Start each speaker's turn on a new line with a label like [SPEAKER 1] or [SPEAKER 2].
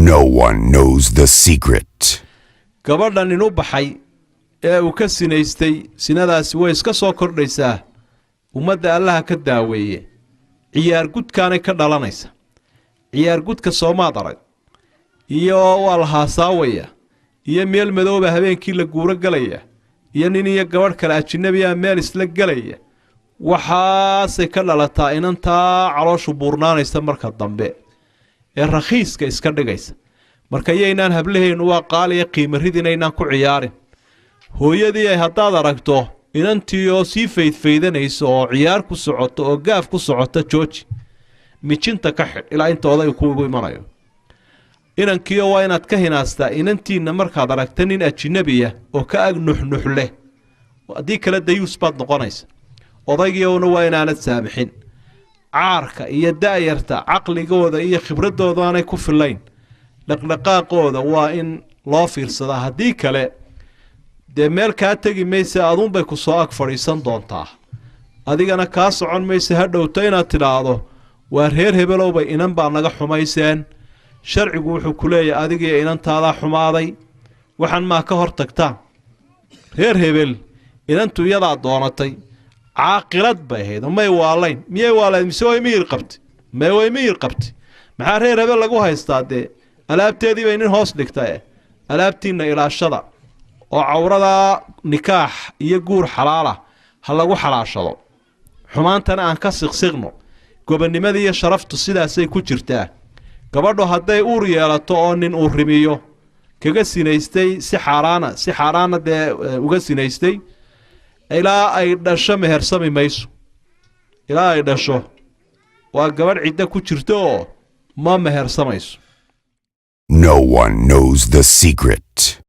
[SPEAKER 1] No one knows the secret.
[SPEAKER 2] gabadhan inuu baxay ee uu ka sinaystay sinadaasi way iska soo kordhaysaa ummadda Allah ka daaweeye ciyaar gudkaanay ka dhalanaysa ciyaar gudka Soomaad arag iyo wal haasaawaya iyo meel madooba habeenkii la guura galaya iyo nin iyo gabadh kale ajnabi ah meel isla galaya waxaasay ka dhalataa inantaa calooshu buurnaanaysa marka dambe ee rakhiiska iska dhigaysa marka yaynaan hablaheenu waa qaaliya qiimaridina inaan ku ciyaarin hooyadii ay hadaad aragto inantii oo sii faydfaydanayso oo ciyaar ku socoto oo gaaf ku socoto jooji mijinta ka xid ilaa inta oday kuugu imanayo inankiyo waa inaad ka hinaastaa inantiina markaad aragto nin ajnabiya oo ka ag nuxnux leh haddii kale dayuus baad noqonaysa odaygiiuna waa inaanad saamixin caarka iyo daayarta caqligooda iyo khibradooda aanay ku filayn dhaqdhaqaaqooda waa in loo fiirsadaa haddii kale dee meel kaa tegi maysa aduunbay ku soo ag fadhiisan doontaa adigana kaa socon maysa ha dhowto inaad tidhaahdo waa reer hebelowbay inan baa naga xumayseen sharcigu wuxuu ku leeyahay adigiyo inantaadaa xumaaday waxaan maa ka hor tagtaan reer hebel inantu iyadaa doonatay caaqilad bay ahayd may waalayn miyay waalayd mise way miyir qabtay way miyir qabtay maxaa reer hebel lagu haystaa dee alaabteedii bay nin hoos dhigtay alaabtiina ilaashada oo cawrada nikaax iyo guur xalaala ha lagu xalaashado xumaantana aan ka siqsiqno gobonimada iyo sharaftu sidaasay ku jirtaa gabadhu hadday uur yeelato oo nin uu rimiyo kaga sinaystay si xaaraana dee uga sinaystay ilaa ay dhasho mehersami mayso ilaa ay dhasho waa gabadh cidda ku jirto oo ma mehersamayso
[SPEAKER 1] No one knows the secret.